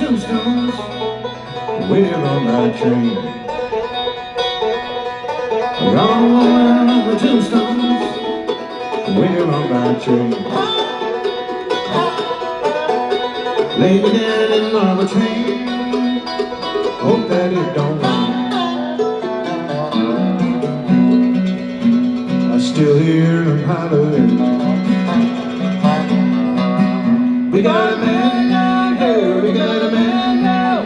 tombstones, waiting on that train. I'm gone over the tombstones, waiting on that train. Lay me down in another train, hope that it don't run. I still hear them hollering. We got a man down here, we got a man now.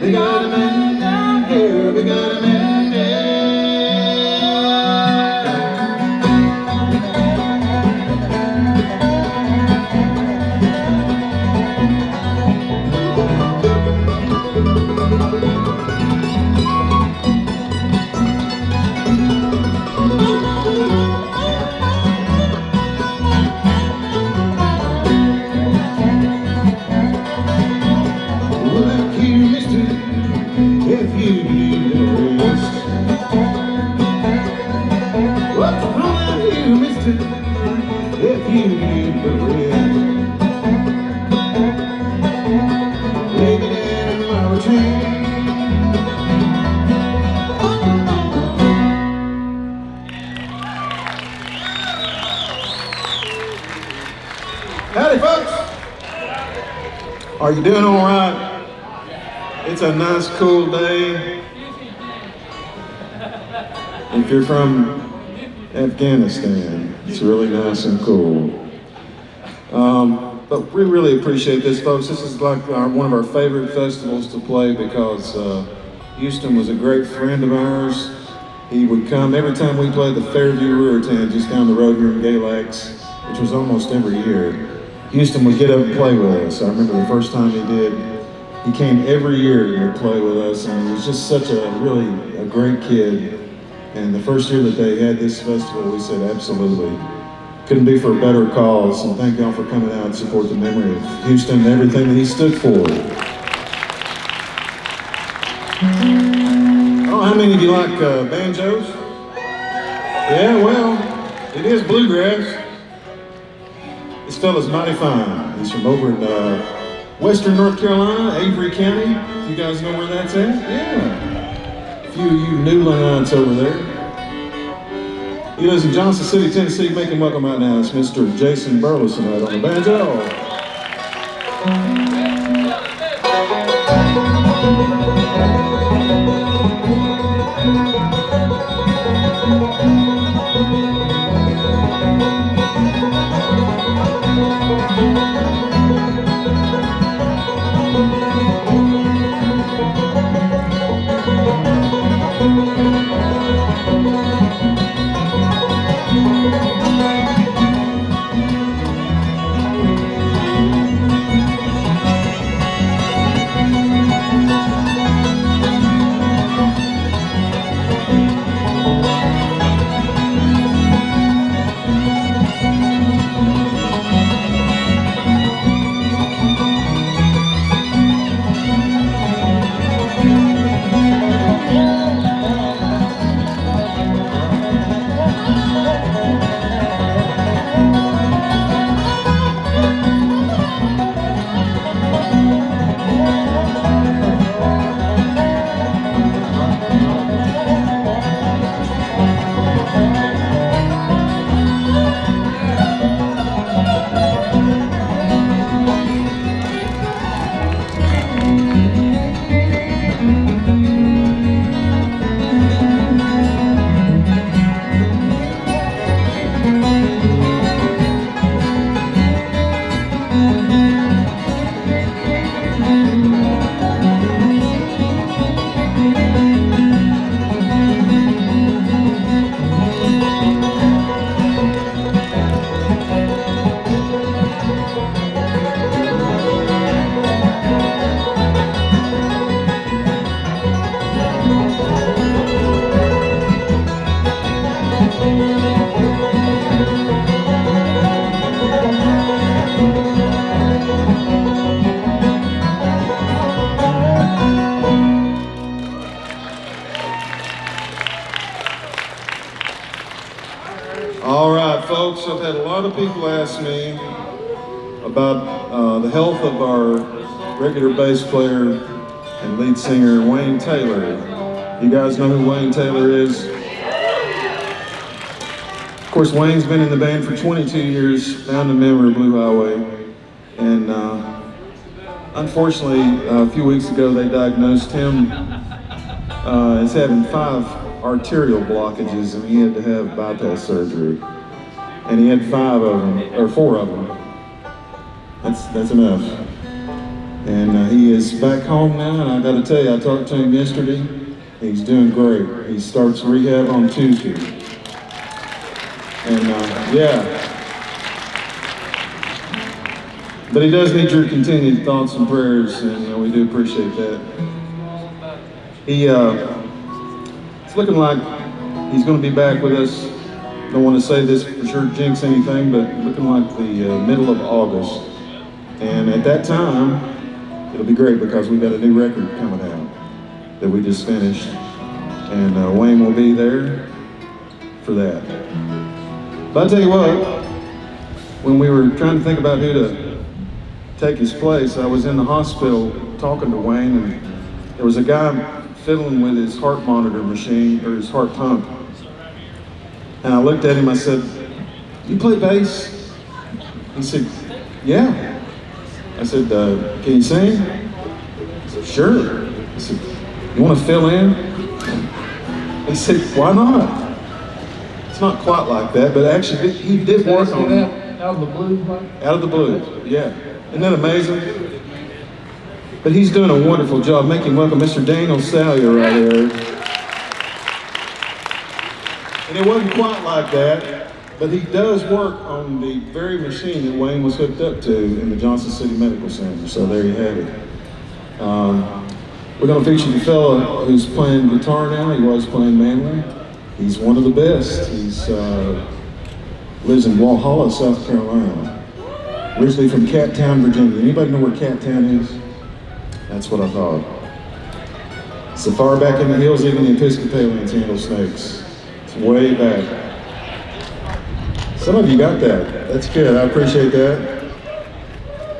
We got a man down here, we got a man down. If you need a rest, what's wrong with you, mister? If you need a rest, lay me down in my train. Howdy, folks. Are you doing all right? It's a nice, cool day. If you're from Afghanistan, it's really nice and cool. But we really appreciate this, folks. This is like one of our favorite festivals to play because Houston was a great friend of ours. He would come every time we played the Fairview Ruritan just down the road here in Galax, which was almost every year. Houston would get up and play with us. I remember the first time he did. He came every year to play with us, and he was just such a great kid. And the first year that they had this festival, we said absolutely. Couldn't be for a better cause, and thank y'all for coming out and support the memory of Houston and everything that he stood for. Oh, how many of you like banjos? Yeah, well, it is bluegrass. This fella's mighty fine. He's from over in Western North Carolina, Avery County. You guys know where that's at? Yeah. A few of you Newlandites over there. He lives in Johnson City, Tennessee. Make him welcome right now. It's Mr. Jason Burleson right on the banjo. All right, folks, I've had a lot of people ask me about the health of our regular bass player and lead singer Wayne Taylor. You guys know who Wayne Taylor is? Of course, Wayne's been in the band for 22 years, founding member of Blue Highway, and unfortunately, a few weeks ago they diagnosed him as having 5 arterial blockages, and he had to have bypass surgery. And he had 5 of them, or 4 of them. That's enough. And he is back home now, and I got to tell you, I talked to him yesterday. He's doing great. He starts rehab on Tuesday. And yeah. But he does need your continued thoughts and prayers, and we do appreciate that. It's looking like he's going to be back with us. Don't want to say this for sure, jinx anything, but looking like the middle of August. And at that time, it'll be great because we've got a new record coming out that we just finished. And Wayne will be there for that. But I'll tell you what, when we were trying to think about who to take his place, I was in the hospital talking to Wayne, and there was a guy fiddling with his heart monitor machine, or his heart pump. And I looked at him, I said, "You play bass?" He said, "Yeah." I said, "Can you sing?" He said, "Sure." I said, "You want to fill in?" He said, "Why not?" It's not quite like that, but actually he did work on it. Out of the blue? Out of the blue, yeah. Isn't that amazing? But he's doing a wonderful job. Make him welcome Mr. Daniel Salyer right here. And it wasn't quite like that, but he does work on the very machine that Wayne was hooked up to in the Johnson City Medical Center. So there you have it. We're going to feature the fellow who's playing guitar now. He was playing mandolin. He's one of the best. He's lives in Walhalla, South Carolina. Originally from Cattown, Virginia. Anybody know where Cattown is? That's what I thought. So far back in the hills, even the Episcopalians handle snakes. It's way back. Some of you got that. That's good. I appreciate that.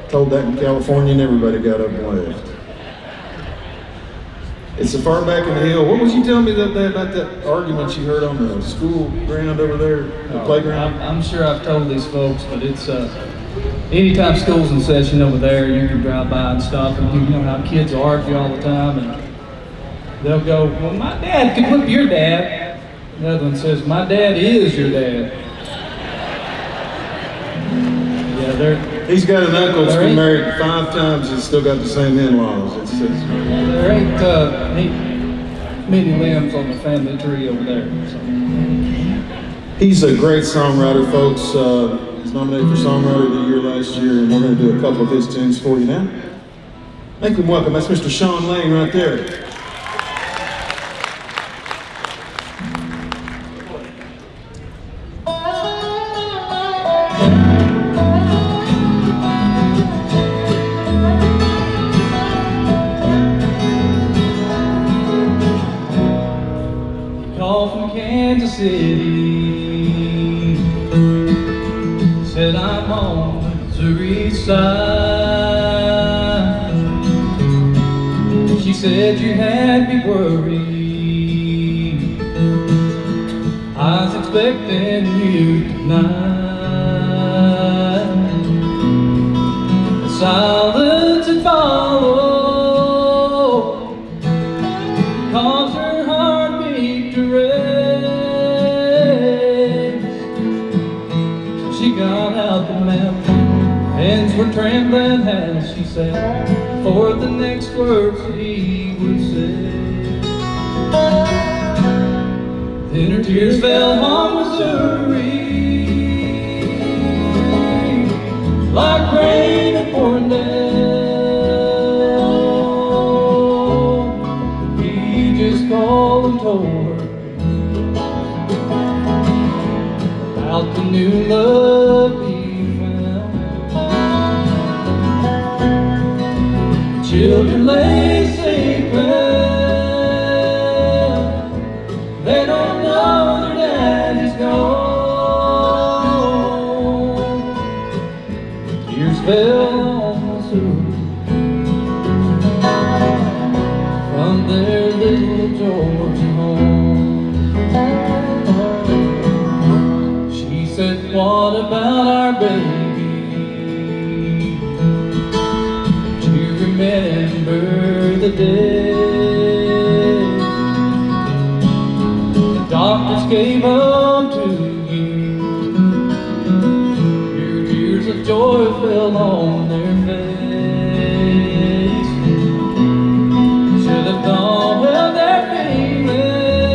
Told that in California, and everybody got up and left. It's so far back in the hill. What was you telling me that day about that argument you heard on the school ground over there, the playground? I'm sure I've told these folks, but it's anytime school's in session over there, you can drive by and stop, and you know how kids argue all the time, and they'll go, "Well, my dad could whip your dad." The other one says, "My dad is your dad." Yeah, He's got an uncle that's been married 5 times and still got the same in-laws. There ain't many limbs on the family tree over there. So. He's a great songwriter, folks. He's nominated for Songwriter of the Year last year, and we're going to do a couple of his tunes for you now. Make him welcome. That's Mr. Sean Lane right there. From Kansas City, said I'm on the Missouri side. She said you had me worried, I was expecting you tonight. The silence had followed, caused her heartbeat to race. So she got out the map, hands were trembling as she said for the next words he would say. Then her tears fell on Missouri like rain that poured down. He just called and told her about the new love he found. Children lay sleeping, they don't know their daddy's gone. Tears fell on Missouri day. The doctors gave up to you. Your tears of joy fell on their face. Should have known well their feelings,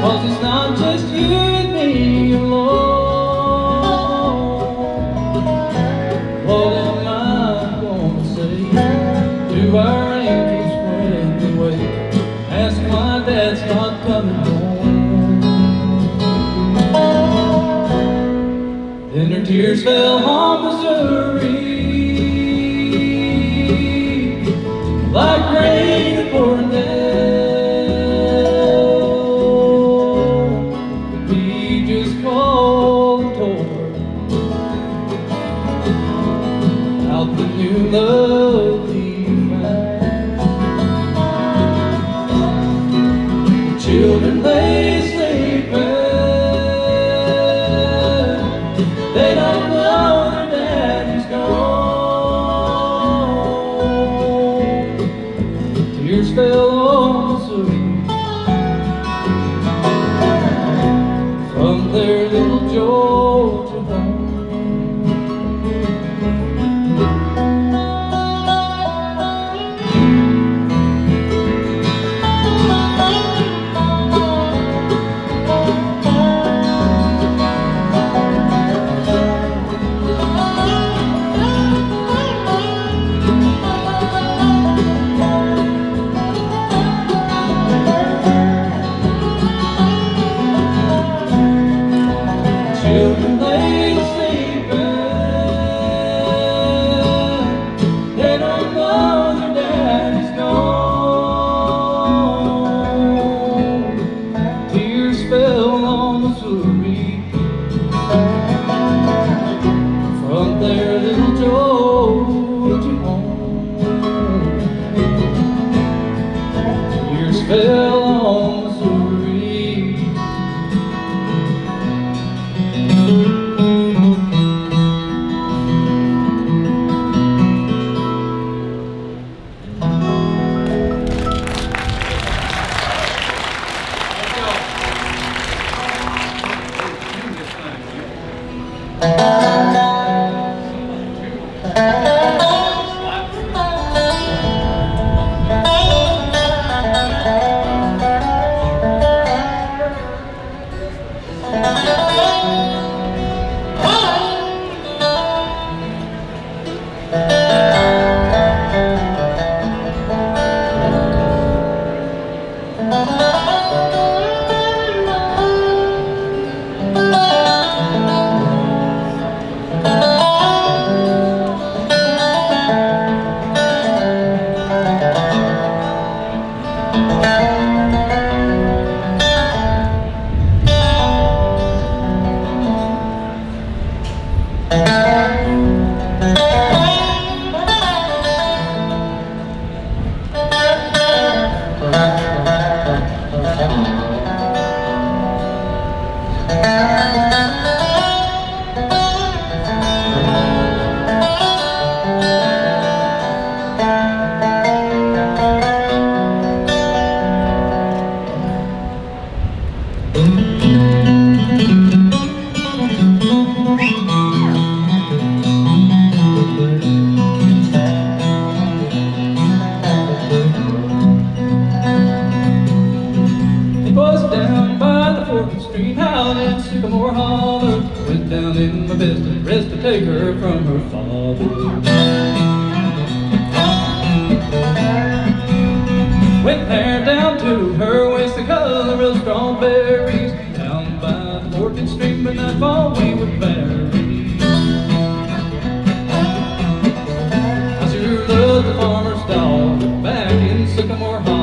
'cause it's not just you and me alone. What am I gonna say to our angels when we wake? Ask why Dad's not coming home. Then her tears fell on Missouri like rain pouring down. We just called and told her about the new love we found. The children lay sleeping, they don't know their daddy's gone. Tears fell on Missouri from their little Georgia home. Children lay sleeping, they don't know their daddy's gone. Tears fell on Missouri from their little Georgia home. Tears fell on Missouri. It was down by the 4th Street out in Sycamore Holler. Went down in my best dress to take her from her father. Went there down to her waist, the color of strawberries. Down by the 4th Street, but that fall we were married. I sure love the farmer's daughter back in Sycamore Holler.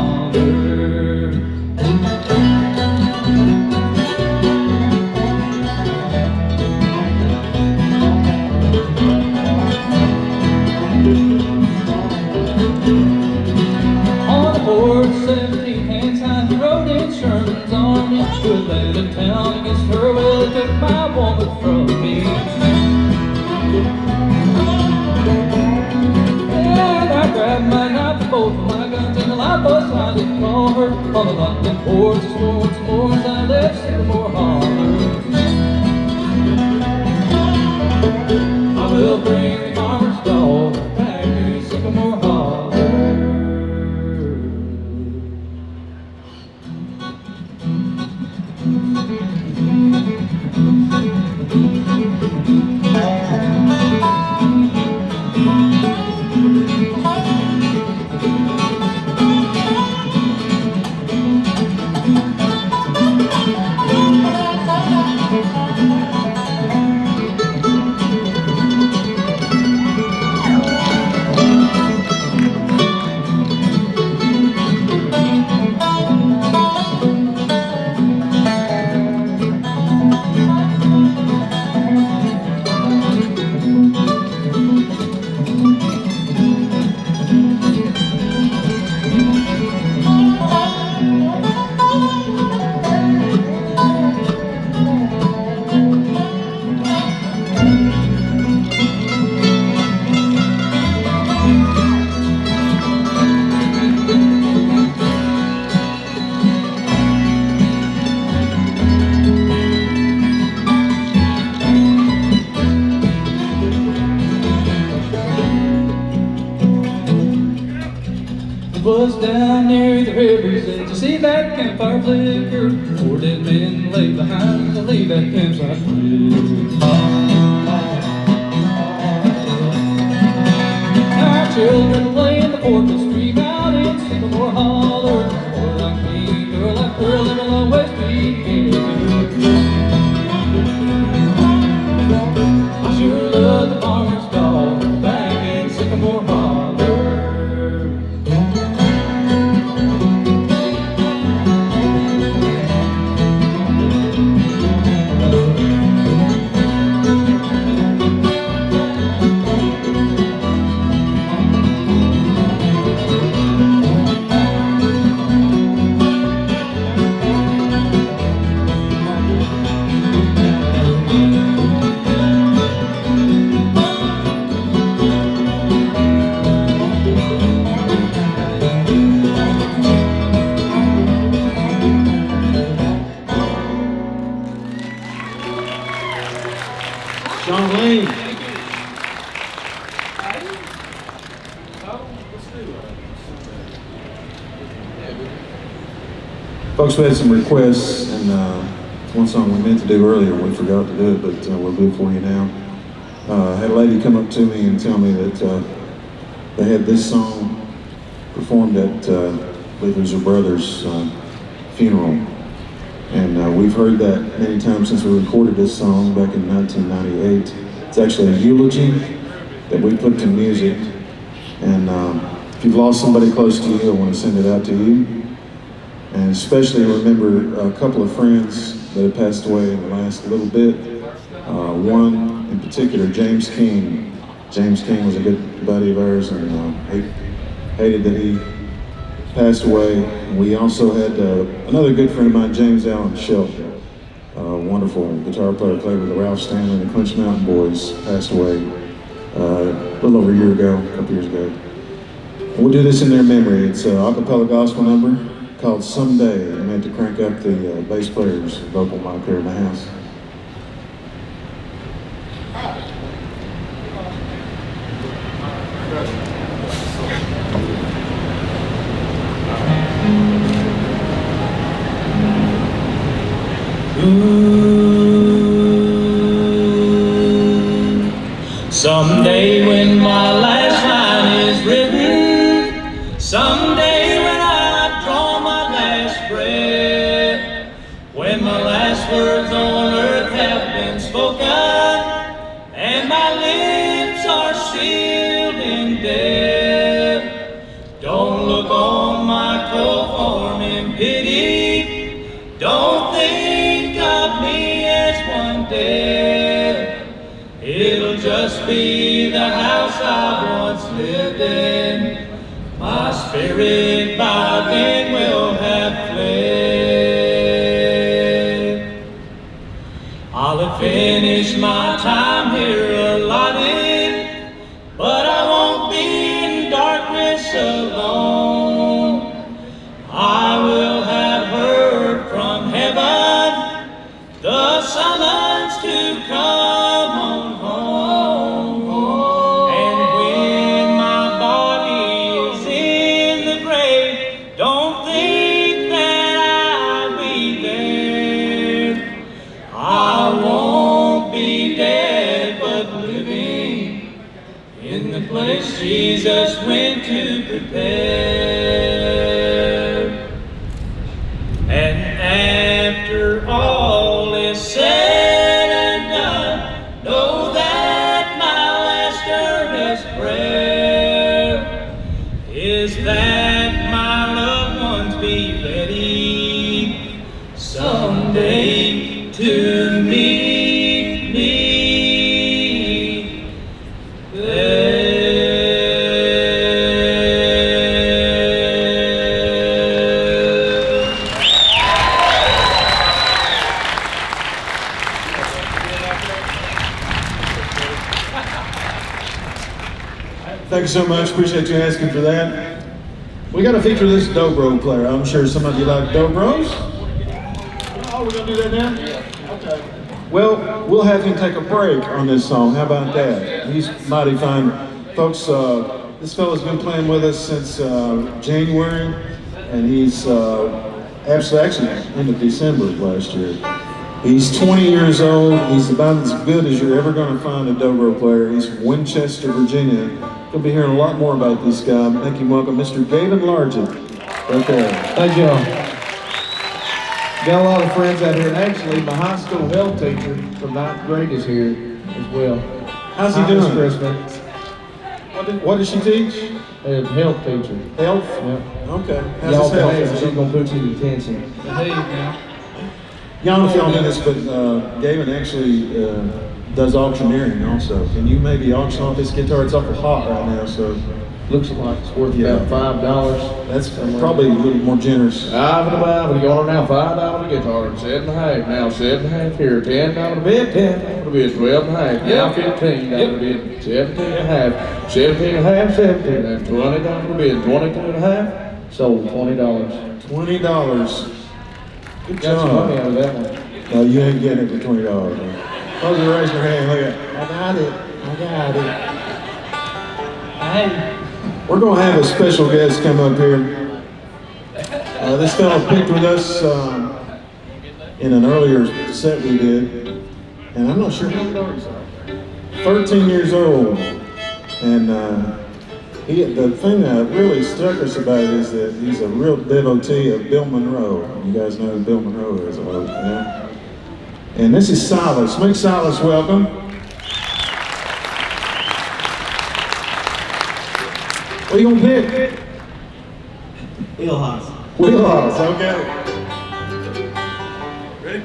On the London boards, sports boards, I left Sycamore Holler. I will bring the farmer's dog back to Sycamore Holler. Was down near the river's edge. You see that campfire flicker? 4 dead men lay behind to leave that campsite bridge. Our children play in the fortress stream out in Sycamore Holler. Girl like me, girl like her, it'll always be here. I sure love the farmer's dog back in Sycamore Holler. Folks, we had some requests, and one song we meant to do earlier, we forgot to do it, but we'll do it for you now. I had a lady come up to me and tell me that they had this song performed at, I believe it was her brother's funeral. And we've heard that many times since we recorded this song back in 1998. It's actually a eulogy that we put to music. And if you've lost somebody close to you, I want to send it out to you. And especially remember a couple of friends that have passed away in the last little bit. One in particular, James King. James King was a good buddy of ours, and hated that he passed away. We also had another good friend of mine, James Allen Shelton, wonderful guitar player, played with the Ralph Stanley and the Clinch Mountain Boys, passed away a little over a year ago, a couple years ago. And we'll do this in their memory. It's an a cappella gospel number called Someday. I meant to crank up the bass player's vocal mic here in the house. Ooh, someday when my last line is written, someday when I draw my last breath, when my last words on earth have been spoken, and my lips are sealed in death, don't look on my cold form in pity, don't think of me as one dead. It'll just be the house I once lived in. My spirit by then will have fled. I'll have finished my time here allotted, but I won't be in darkness alone. I will have to prepare. And after all is said and done, know that my last earnest prayer is that my loved ones be ready someday to meet me there. Thank you so much. Appreciate you asking for that. We got to feature this dobro player. I'm sure some of you like dobros. Oh, we're going to do that now? Okay. Well, we'll have him take a break on this song. How about that? He's mighty fine. Folks, this fellow's been playing with us since January, and he's actually end of December of last year. He's 20 years old. He's about as good as you're ever going to find a dobro player. He's from Winchester, Virginia. You'll be hearing a lot more about this guy. Thank you, welcome, Mr. Gavin Largent. Right there. Thank y'all. Got a lot of friends out here. And actually, my high school health teacher from 9th grade is here as well. How's he doing? Christmas. What does she teach? Health teacher. Health? Yeah. Okay. Y'all How's his behave, health? she's gonna put you in detention. Behave now. Y'all don't know if y'all know this, but Gavin actually does auctioneering also. Can you maybe auction off this guitar? It's awful hot right now, so Looks like it's worth Yeah. about $5. that's probably a little more generous. $5 and a $5, and you order now $5 a guitar, $7.5, now $7.5 here, $10 a bid, $10 a bid, $12.5, now $15 a bid, $17.5, $17.5, $17.5, $20 a bid, $22.5, sold $20. $20. Good Got some money job. out of that one. No, you ain't getting it for $20. Man. Those are raising their hand. Look at, I got it. Hey. We're going to have a special guest come up here. This fellow picked with us in an earlier set we did, and I'm not sure how old he's 13 years old, and the thing that really struck us about it is that he's a real devotee of Bill Monroe. You guys know who Bill Monroe is, I hope, yeah? And this is Silas. Make Silas welcome. What are you gonna pick? Wheelhouse. Wheelhouse, okay. Ready?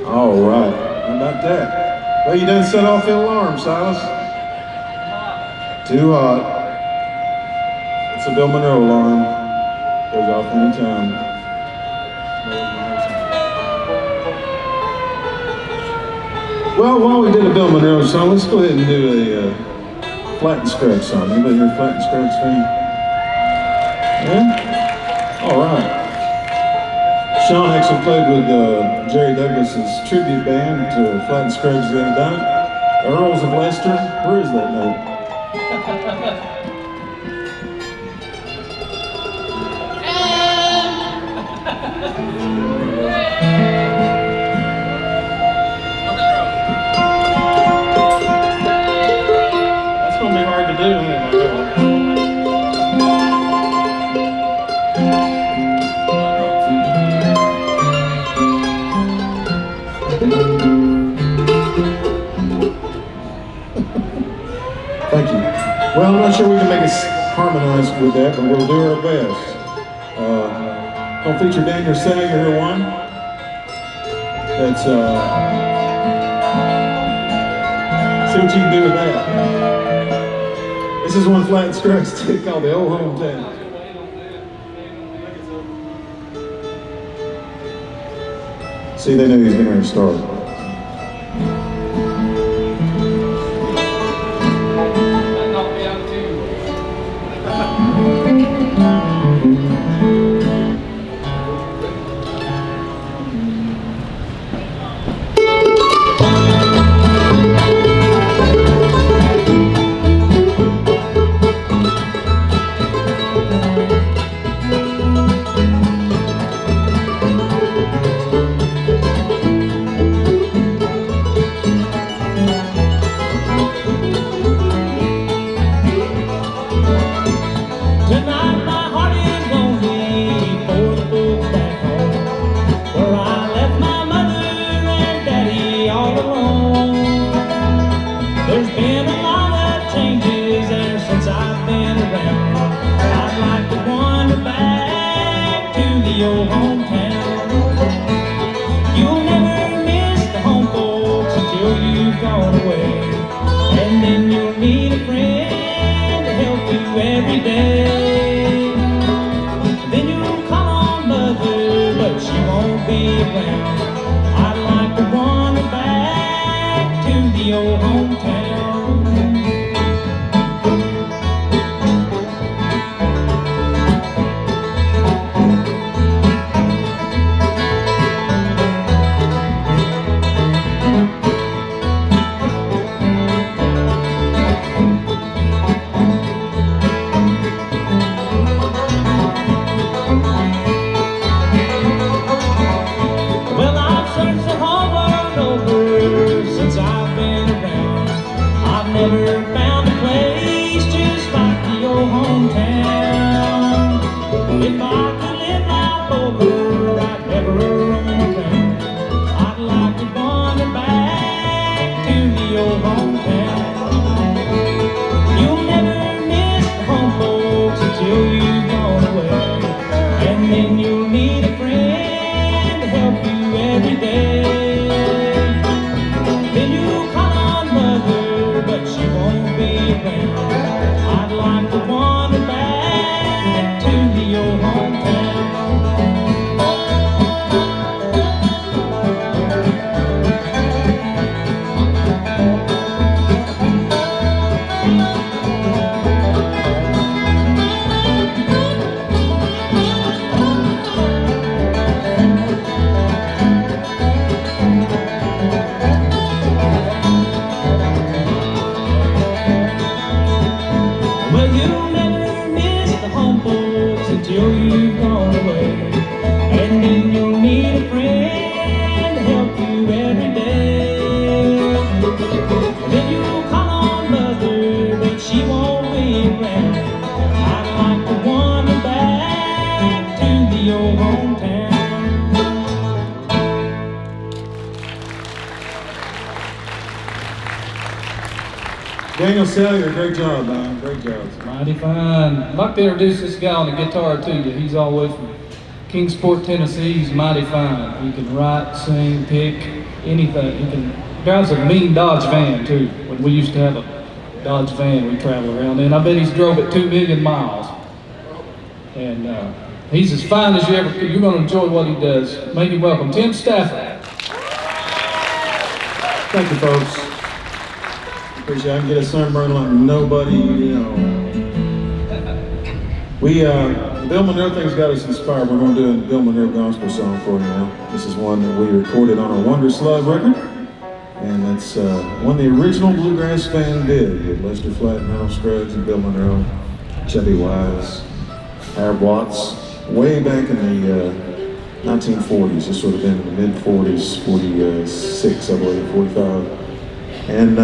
All right, how about that? Well, you done set off the alarm, Silas. Too hot. It's a Bill Monroe alarm. Goes off anytime. Well, while we did a Bill Monroe song, let's go ahead and do a Flat and Scratch song. Anybody hear Flat and Scratch fan? Yeah? All right. Sean actually played with Jerry Douglas's tribute band to Flat and Scratch the other night. Earls of Leicester. Where is that note? That's gonna be hard to do, isn't it? Thank you. Well, I'm not sure we can make us harmonize with that, but we'll do our best. Gonna feature Daniel Sager here one. That's see what you can do with that. This is one Flat and Scratch stick called the Old Hometown. See, they knew he was getting ready to start. Daniel Sager, great job, man. Great job. Mighty fine. I'd like to introduce this guy on the guitar to you. He's all the way from Kingsport, Tennessee. He's mighty fine. He can write, sing, pick, anything. He drives a mean Dodge van too. When we used to have a Dodge van we travel around in. I bet he's drove it 2 million miles. And he's as fine as you ever could. You're going to enjoy what he does. Make him welcome, Tim Stafford. Thank you, folks. Appreciate it. I can get a sunburn like nobody, you know. The Bill Monroe thing's got us inspired. We're going to do a Bill Monroe gospel song for you now. This is one that we recorded on our Wondrous Love record. And that's one the original Bluegrass band did. With Lester Flatt, Merle Scruggs, and Bill Monroe, Chubby Wise, Harold Watts, way back in the 1940s. This would have been in the mid-40s, 46, I believe, 45. And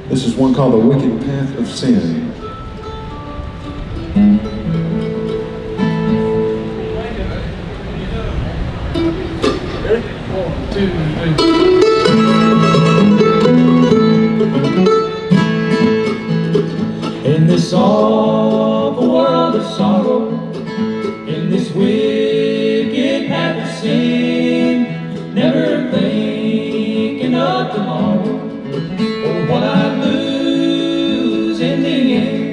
this is one called The Wicked Path of Sin. 1, 2, 3. In this awful world of sorrow, in this wicked path of sin, never thinking of tomorrow, or what I lose in the end.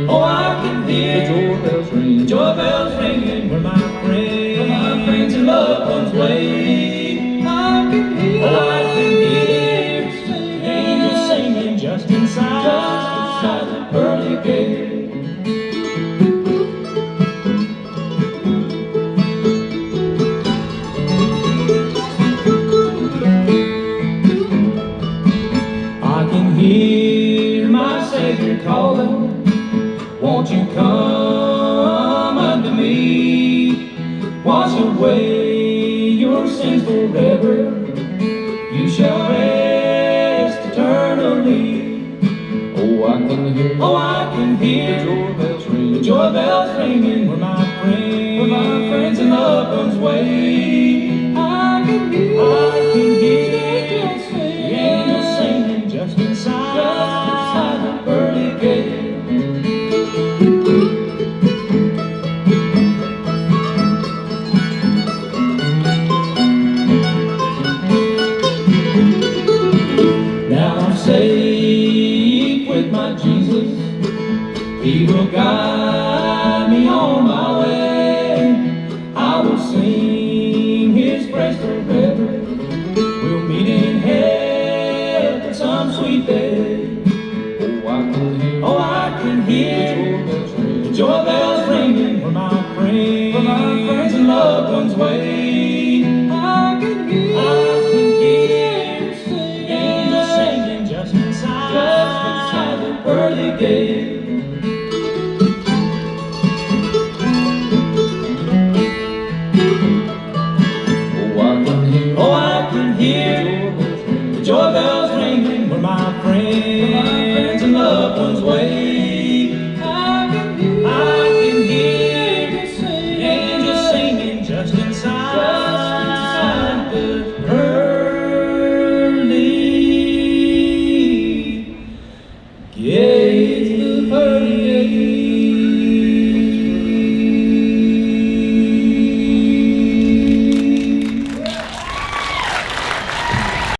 Oh, I can hear the joy bells ringing, where my friends and loved ones wait. I can hear angels singing just inside the pearly gate. I can hear my Savior calling, won't you come unto me? Wash away your sins forever, you shall rest eternally. Oh, I can hear the joy bells ringing, where my friends and loved ones wait. I can hear the angels singing just inside the pearly gate. Safe with my Jesus, He will guide me on my way. I will sing His praise forever. We'll meet in heaven some sweet day. Oh, I can hear the joy bells ringing, where my friends and loved ones wait. I can hear angels singing just inside the pearly gate. Oh, I can hear the joy bells ringing, where my friends and loved ones wait.